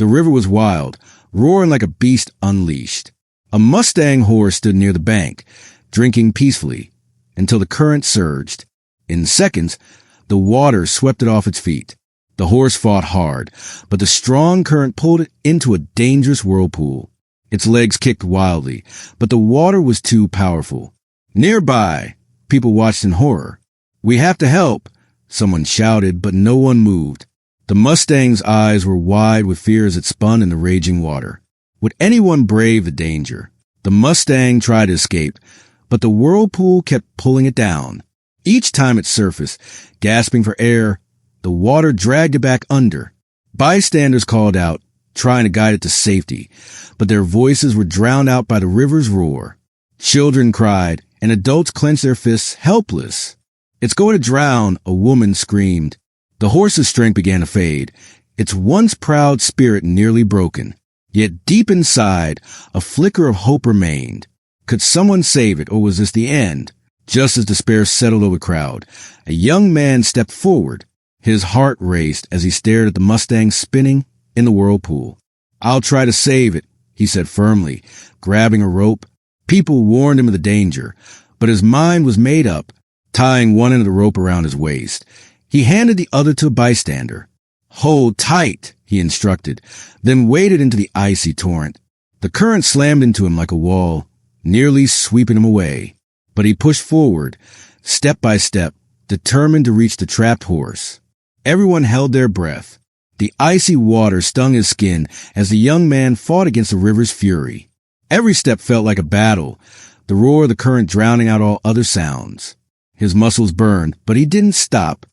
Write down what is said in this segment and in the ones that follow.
The river was wild, roaring like a beast unleashed. A Mustang horse stood near the bank, drinking peacefully, until the current surged. In seconds, the water swept it off its feet. The horse fought hard, but the strong current pulled it into a dangerous whirlpool. Its legs kicked wildly, but the water was too powerful. Nearby, people watched in horror. "We have to help," someone shouted, but no one moved. The Mustang's eyes were wide with fear as it spun in the raging water. Would anyone brave the danger? The Mustang tried to escape, but the whirlpool kept pulling it down. Each time it surfaced, gasping for air, the water dragged it back under. Bystanders called out, trying to guide it to safety, but their voices were drowned out by the river's roar. Children cried, and adults clenched their fists, helpless. "It's going to drown," a woman screamed. The horse's strength began to fade, its once proud spirit nearly broken. Yet deep inside, a flicker of hope remained. Could someone save it, or was this the end? Just as despair settled over the crowd, a young man stepped forward. His heart raced as he stared at the Mustang spinning in the whirlpool. "I'll try to save it," he said firmly, grabbing a rope. People warned him of the danger, but his mind was made up, tying one end of the rope around his waist. He handed the other to a bystander. "Hold tight," he instructed, then waded into the icy torrent. The current slammed into him like a wall, nearly sweeping him away. But he pushed forward, step by step, determined to reach the trapped horse. Everyone held their breath. The icy water stung his skin as the young man fought against the river's fury. Every step felt like a battle, the roar of the current drowning out all other sounds. His muscles burned, but he didn't stop.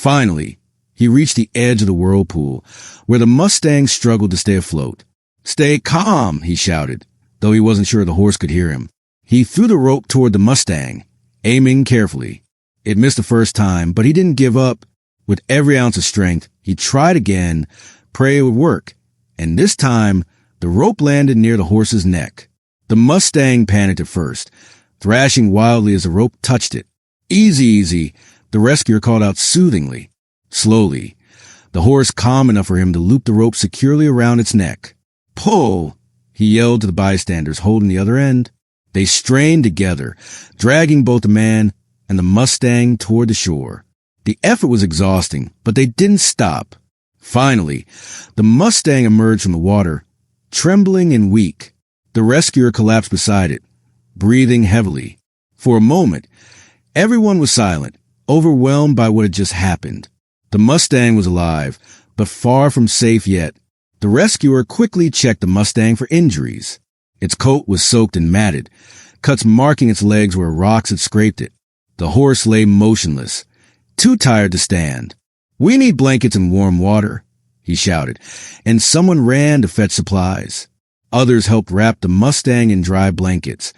Finally, he reached the edge of the whirlpool, where the Mustang struggled to stay afloat. "Stay calm," he shouted, though he wasn't sure the horse could hear him. He threw the rope toward the Mustang, aiming carefully. It missed the first time, but he didn't give up. With every ounce of strength, he tried again, praying it would work, and this time, the rope landed near the horse's neck. The Mustang panicked at first, thrashing wildly as the rope touched it. "Easy, easy," the rescuer called out soothingly. Slowly, the horse calm enough for him to loop the rope securely around its neck. "Pull," he yelled to the bystanders holding the other end. They strained together, dragging both the man and the Mustang toward the shore. The effort was exhausting, but they didn't stop. Finally, the Mustang emerged from the water, trembling and weak. The rescuer collapsed beside it, breathing heavily. For a moment, everyone was silent, overwhelmed by what had just happened. The Mustang was alive, but far from safe yet. The rescuer quickly checked the Mustang for injuries. Its coat was soaked and matted, cuts marking its legs where rocks had scraped it. The horse lay motionless, too tired to stand. "We need blankets and warm water," he shouted, and someone ran to fetch supplies. Others helped wrap the Mustang in dry blankets.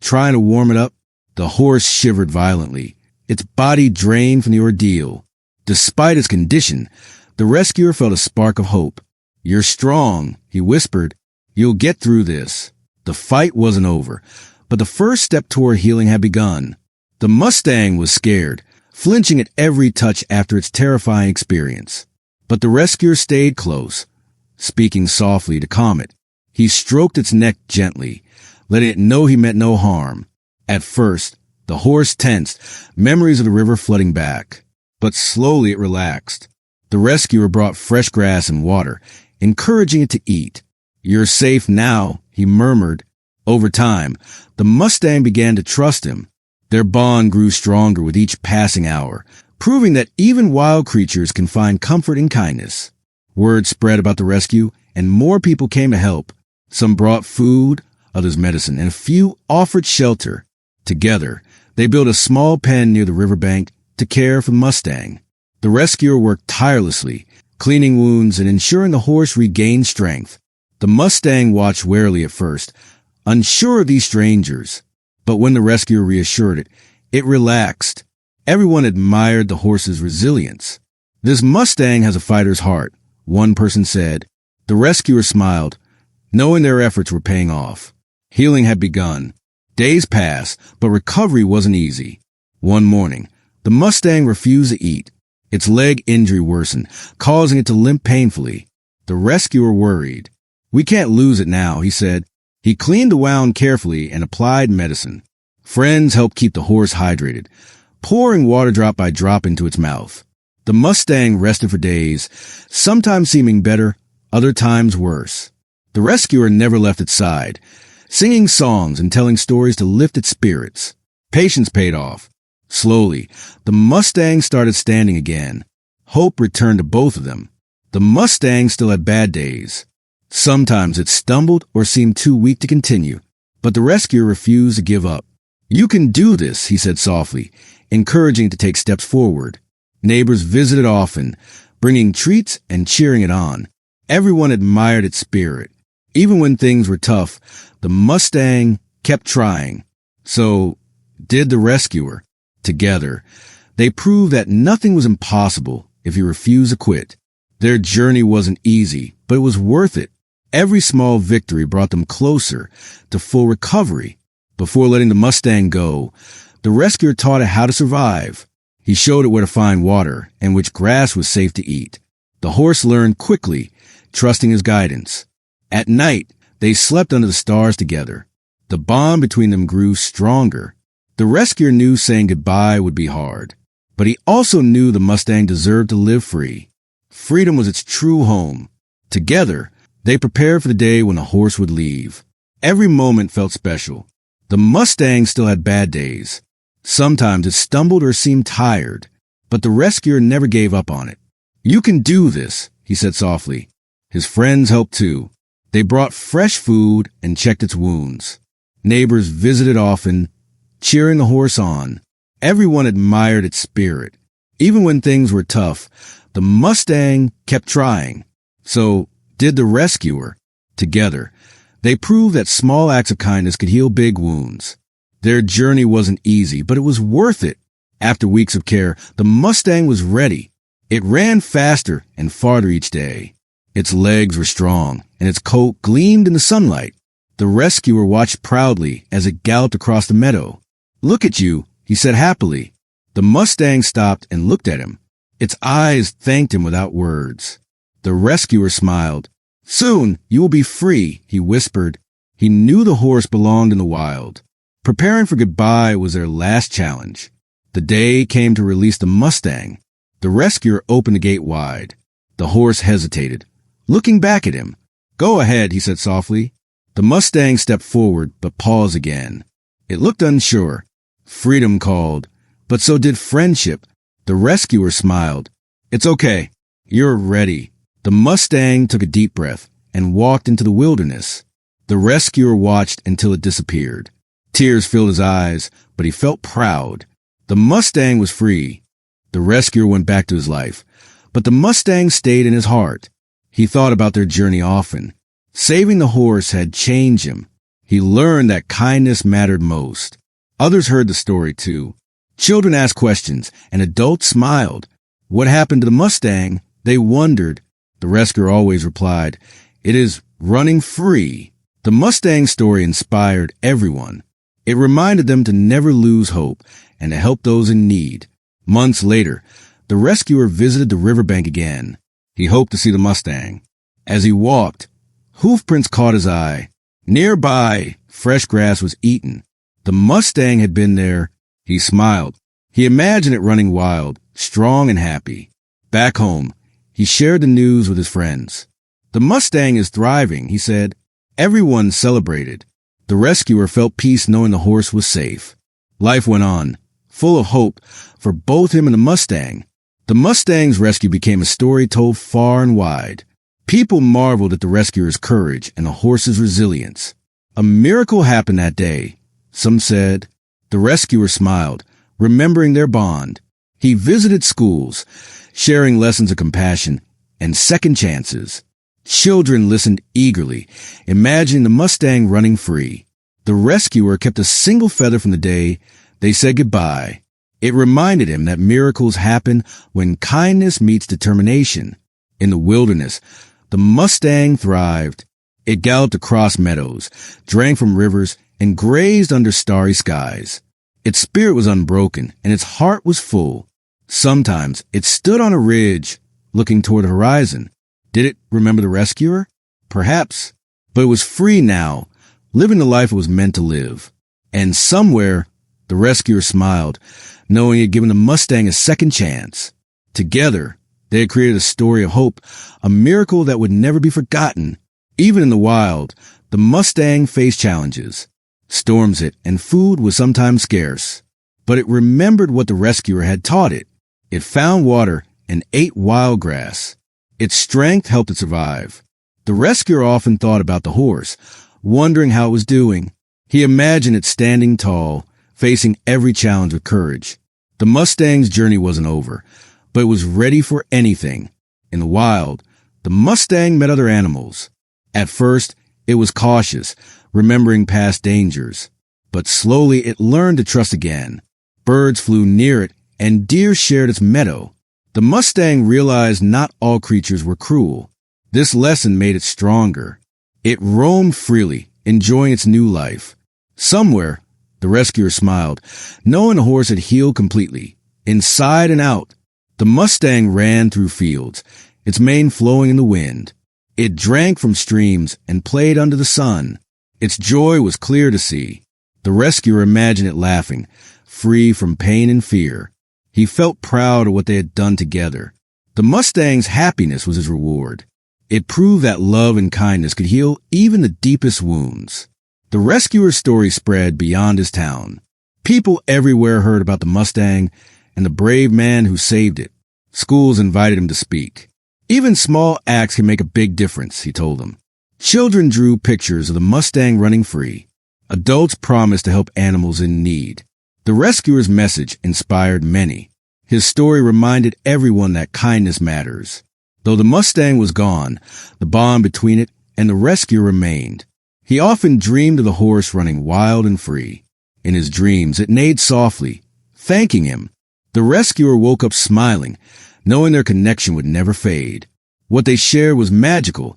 Trying to warm it up, the horse shivered violently, its body drained from the ordeal. Despite its condition, the rescuer felt a spark of hope. "You're strong," he whispered. "You'll get through this." The fight wasn't over, but the first step toward healing had begun. The Mustang was scared, flinching at every touch after its terrifying experience. But the rescuer stayed close, speaking softly to calm it. He stroked its neck gently, letting it know he meant no harm. At first, the horse tensed, memories of the river flooding back. But slowly it relaxed. The rescuer brought fresh grass and water, encouraging it to eat. "You're safe now," he murmured. Over time, the Mustang began to trust him. Their bond grew stronger with each passing hour, proving that even wild creatures can find comfort in kindness. Word spread about the rescue, and more people came to help. Some brought food, others medicine, and a few offered shelter. Together, they built a small pen near the riverbank to care for the Mustang. The rescuer worked tirelessly, cleaning wounds and ensuring the horse regained strength. The Mustang watched warily at first, unsure of these strangers. But when the rescuer reassured it, it relaxed. Everyone admired the horse's resilience. "This Mustang has a fighter's heart," one person said. The rescuer smiled, knowing their efforts were paying off. Healing had begun. Days passed, but recovery wasn't easy. One morning, the Mustang refused to eat. Its leg injury worsened, causing it to limp painfully. The rescuer worried. "We can't lose it now," he said. He cleaned the wound carefully and applied medicine. Friends helped keep the horse hydrated, pouring water drop by drop into its mouth. The Mustang rested for days, sometimes seeming better, other times worse. The rescuer never left its side, singing songs and telling stories to lift its spirits. Patience paid off. Slowly, the Mustang started standing again. Hope returned to both of them. The Mustang still had bad days. Sometimes it stumbled or seemed too weak to continue, but the rescuer refused to give up. "You can do this," he said softly, encouraging it to take steps forward. Neighbors visited often, bringing treats and cheering it on. Everyone admired its spirit. Even when things were tough, the Mustang kept trying. So did the rescuer. Together, they proved that nothing was impossible if you refused to quit. Their journey wasn't easy, but it was worth it. Every small victory brought them closer to full recovery. Before letting the Mustang go, the rescuer taught it how to survive. He showed it where to find water and which grass was safe to eat. The horse learned quickly, trusting his guidance. At night, they slept under the stars together. The bond between them grew stronger. The rescuer knew saying goodbye would be hard, but he also knew the Mustang deserved to live free. Freedom was its true home. Together, they prepared for the day when the horse would leave. Every moment felt special. The Mustang still had bad days. Sometimes it stumbled or seemed tired, but the rescuer never gave up on it. "You can do this," he said softly. His friends helped too. They brought fresh food and checked its wounds. Neighbors visited often, cheering the horse on. Everyone admired its spirit. Even when things were tough, the Mustang kept trying. So did the rescuer. Together, they proved that small acts of kindness could heal big wounds. Their journey wasn't easy, but it was worth it. After weeks of care, the Mustang was ready. It ran faster and farther each day. Its legs were strong, and its coat gleamed in the sunlight. The rescuer watched proudly as it galloped across the meadow. "Look at you," he said happily. The Mustang stopped and looked at him. Its eyes thanked him without words. The rescuer smiled. "Soon you will be free," he whispered. He knew the horse belonged in the wild. Preparing for goodbye was their last challenge. The day came to release the Mustang. The rescuer opened the gate wide. The horse hesitated, looking back at him. "Go ahead," he said softly. The Mustang stepped forward, but paused again. It looked unsure. Freedom called, but so did friendship. The rescuer smiled. "It's okay. You're ready." The Mustang took a deep breath and walked into the wilderness. The rescuer watched until it disappeared. Tears filled his eyes, but he felt proud. The Mustang was free. The rescuer went back to his life, but the Mustang stayed in his heart. He thought about their journey often. Saving the horse had changed him. He learned that kindness mattered most. Others heard the story too. Children asked questions, and adults smiled. What happened to the Mustang? They wondered. The rescuer always replied, "It is running free." The Mustang story inspired everyone. It reminded them to never lose hope and to help those in need. Months later, the rescuer visited the riverbank again. He hoped to see the Mustang. As he walked, hoof prints caught his eye. Nearby, fresh grass was eaten. The Mustang had been there. He smiled. He imagined it running wild, strong and happy. Back home, he shared the news with his friends. "The Mustang is thriving," he said. Everyone celebrated. The rescuer felt peace knowing the horse was safe. Life went on, full of hope for both him and the Mustang. The Mustang's rescue became a story told far and wide. People marveled at the rescuer's courage and the horse's resilience. A miracle happened that day, some said. The rescuer smiled, remembering their bond. He visited schools, sharing lessons of compassion and second chances. Children listened eagerly, imagining the Mustang running free. The rescuer kept a single feather from the day they said goodbye. It reminded him that miracles happen when kindness meets determination. In the wilderness, the Mustang thrived. It galloped across meadows, drank from rivers, and grazed under starry skies. Its spirit was unbroken, and its heart was full. Sometimes it stood on a ridge, looking toward the horizon. Did it remember the rescuer? Perhaps. But it was free now, living the life it was meant to live. And somewhere, the rescuer smiled, knowing he had given the Mustang a second chance. Together, they had created a story of hope, a miracle that would never be forgotten. Even in the wild, the Mustang faced challenges. Storms hit, and food was sometimes scarce. But it remembered what the rescuer had taught it. It found water and ate wild grass. Its strength helped it survive. The rescuer often thought about the horse, wondering how it was doing. He imagined it standing tall, facing every challenge with courage. The Mustang's journey wasn't over, but it was ready for anything. In the wild, the Mustang met other animals. At first, it was cautious, remembering past dangers. But slowly it learned to trust again. Birds flew near it, and deer shared its meadow. The Mustang realized not all creatures were cruel. This lesson made it stronger. It roamed freely, enjoying its new life. Somewhere, the rescuer smiled, knowing the horse had healed completely. Inside and out, the Mustang ran through fields, its mane flowing in the wind. It drank from streams and played under the sun. Its joy was clear to see. The rescuer imagined it laughing, free from pain and fear. He felt proud of what they had done together. The Mustang's happiness was his reward. It proved that love and kindness could heal even the deepest wounds. The rescuer's story spread beyond his town. People everywhere heard about the Mustang and the brave man who saved it. Schools invited him to speak. Even small acts can make a big difference, he told them. Children drew pictures of the Mustang running free. Adults promised to help animals in need. The rescuer's message inspired many. His story reminded everyone that kindness matters. Though the Mustang was gone, the bond between it and the rescuer remained. He often dreamed of the horse running wild and free. In his dreams, it neighed softly, thanking him. The rescuer woke up smiling, knowing their connection would never fade. What they shared was magical,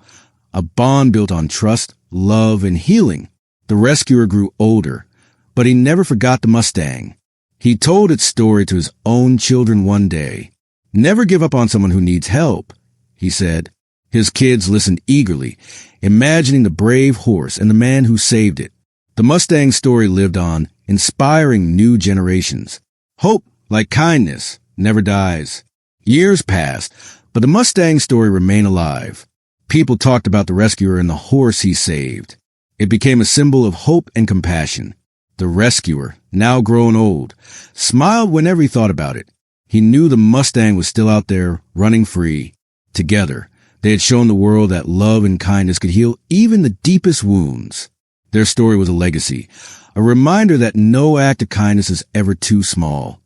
a bond built on trust, love, and healing. The rescuer grew older, but he never forgot the Mustang. He told its story to his own children one day. Never give up on someone who needs help, he said. His kids listened eagerly, imagining the brave horse and the man who saved it. The Mustang story lived on, inspiring new generations. Hope, like kindness, never dies. Years passed, but the Mustang story remained alive. People talked about the rescuer and the horse he saved. It became a symbol of hope and compassion. The rescuer, now grown old, smiled whenever he thought about it. He knew the Mustang was still out there, running free. Together, they had shown the world that love and kindness could heal even the deepest wounds. Their story was a legacy, a reminder that no act of kindness is ever too small.